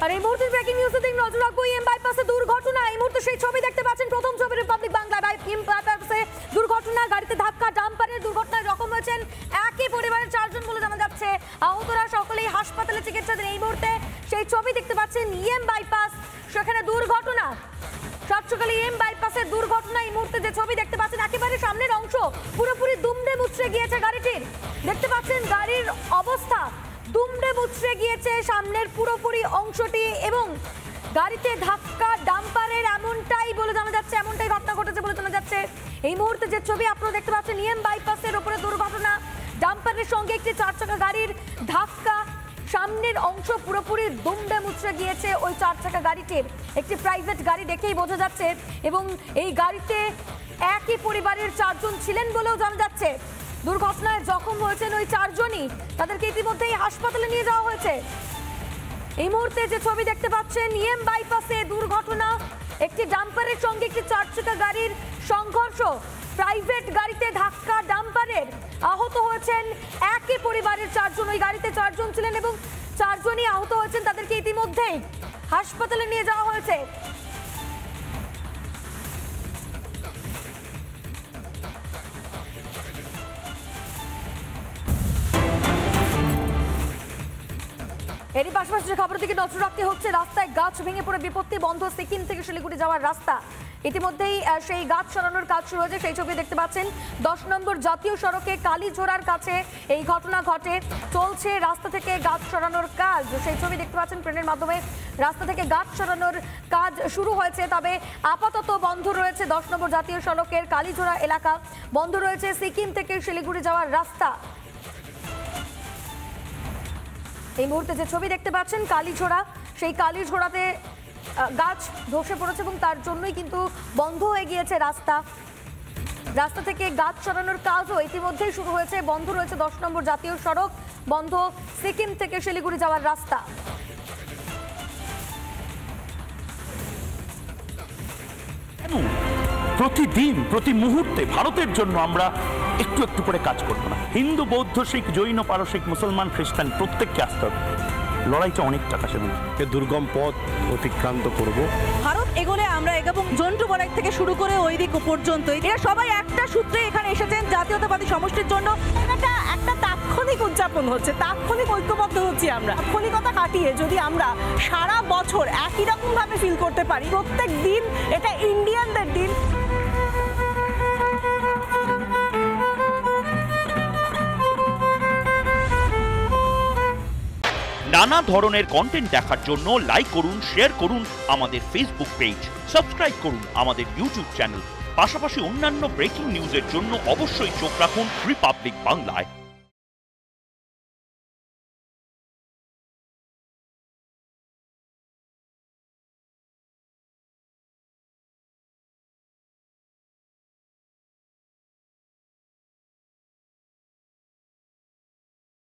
আর এই মুহূর্তে ব্রেকিং নিউজে দিন নজর রাখবো ইএম বাইপাসে দুর্ঘটনা। এই মুহূর্তে সেই ছবি দেখতে পাচ্ছেন, প্রথম ছবি রিপাবলিক বাংলা। ইএম বাইপাসে দুর্ঘটনা, গাড়িতে ধাক্কা, ডাম্পারের দুর্ঘটনায় জখম হয়েছেন একই পরিবারের 4 জন বলে জানা যাচ্ছে। আহতরা সকলেই হাসপাতালে চিকিৎসাধীন। এই মুহূর্তে সেই ছবি দেখতে পাচ্ছেন ইএম বাইপাস, সেখানে দুর্ঘটনা। সাতসকালে ইএম বাইপাসের দুর্ঘটনা। এই মুহূর্তে যে ছবি দেখতে পাচ্ছেন, একেবারে সামনের অংশ পুরোপুরি দুমড়ে মুচড়ে গিয়েছে গাড়িটির। দেখতে পাচ্ছেন গাড়ির অবস্থা দুমড়ে মুচড়ে গিয়েছে সামনের পুরোপুরি অংশটি, এবং গাড়িতে ধাক্কা, ডাম্পারের এমনটাই বলে জানা যাচ্ছে, এমনটাই ঘটনা ঘটেছে বলে জানা যাচ্ছে। এই মুহূর্তে যে ছবি আপনারা দেখতে পাচ্ছেন, ইএম বাইপাসের উপরে দুর্ঘটনা, ডাম্পারের সঙ্গে একটি 4 চাকা গাড়ির ধাক্কা, সামনের অংশ পুরোপুরি দুমড়ে মুচড়ে গিয়েছে ওই 4 চাকা গাড়িটির। একটি প্রাইভেট গাড়ি দেখেই বোঝা যাচ্ছে, এবং এই গাড়িতে একই পরিবারের 4 জন ছিলেন বলেও জানা যাচ্ছে। দুর্ঘটনায় জখম হয়েছেন ওই 4 জনই, তাদেরকে ইতিমধ্যেই হাসপাতালে নিয়ে যাওয়া হয়েছে। এই মুহূর্তে যে ছবি দেখতে পাচ্ছেন, ইএম বাইপাসে দুর্ঘটনা, একটি ডাম্পারের সঙ্গে একটি 4 চাকা গাড়ির সংঘর্ষ, প্রাইভেট গাড়িতে ধাক্কা, ডাম্পারের। আহত হয়েছেন একই পরিবারের 4 জন, ওই গাড়িতে 4 জন ছিলেন এবং 4 জনই আহত হয়েছেন, তাদেরকে ইতিমধ্যেই হাসপাতালে নিয়ে যাওয়া হয়েছে। এরই পাশাপাশি যে খবরের দিকে নজর রাখতে হচ্ছে, রাস্তায় গাছ ভেঙে পড়ে বিপত্তি, বন্ধ সিকিম থেকে শিলিগুড়ি যাওয়ার রাস্তা। ইতিমধ্যেই সেই গাছ সরানোর কাজ শুরু হয়েছে, সেই ছবি দেখতে পাচ্ছেন। 10 নম্বর জাতীয় সড়কে কালীঝোড়ার কাছে এই ঘটনা ঘটে। চলছে রাস্তা থেকে গাছ সরানোর কাজ, সেই ছবি দেখতে পাচ্ছেন। ট্রেনের মাধ্যমে রাস্তা থেকে গাছ সরানোর কাজ শুরু হয়েছে, তবে আপাতত বন্ধ রয়েছে 10 নম্বর জাতীয় সড়কের কালীঝোড়া এলাকা, বন্ধ রয়েছে সিকিম থেকে শিলিগুড়ি যাওয়ার রাস্তা। এই মুহূর্তে যে ছবি দেখতে পাচ্ছেন, কালীঝোড়া, সেই কালীঝোড়াতে গাছ ধসে পড়েছে এবং তার জন্যই কিন্তু বন্ধ হয়ে গিয়েছে রাস্তা। রাস্তা থেকে গাছ সরানোর কাজও ইতিমধ্যেই শুরু হয়েছে, বন্ধ রয়েছে 10 নম্বর জাতীয় সড়ক, বন্ধ সিকিম থেকে শিলিগুড়ি যাওয়ার রাস্তা। প্রতিদিন প্রতি মুহূর্তে ভারতের জন্য আমরা একটু একটু করে কাজ করবো না? হিন্দু, বৌদ্ধ, শিখ, জৈন, পারসিক, মুসলমান, খ্রিস্টান প্রত্যেককে আসতে হবে। লড়াইটা অনেক টাকা, সেগুলো দুর্গম পথ অতিক্রান্ত করব। ভারত এগোলে আমরা এগাবো। জন্টু বরাক থেকে শুরু করে ওই দিক পর্যন্ত এরা সবাই একটা সূত্রে এখানে এসেছেন, জাতীয়তাবাদী সমষ্টির জন্য। একটা তাৎক্ষণিক উদযাপন হচ্ছে, তাৎক্ষণিক ঐক্যবদ্ধ হচ্ছি আমরা। তাৎক্ষণিকতা কাটিয়ে যদি আমরা সারা বছর একই রকম ভাবে ফিল করতে পারি, প্রত্যেক দিন এটা ইন্ডিয়ানদের দিন। নানা ধরনের কন্টেন্ট দেখার জন্য লাইক করুন, শেয়ার করুন আমাদের ফেসবুক পেজ, সাবস্ক্রাইব করুন আমাদের ইউটিউব চ্যানেল। পাশাপাশি অন্যান্য ব্রেকিং নিউজের জন্য অবশ্যই চোখ রাখুন রিপাবলিক বাংলায়।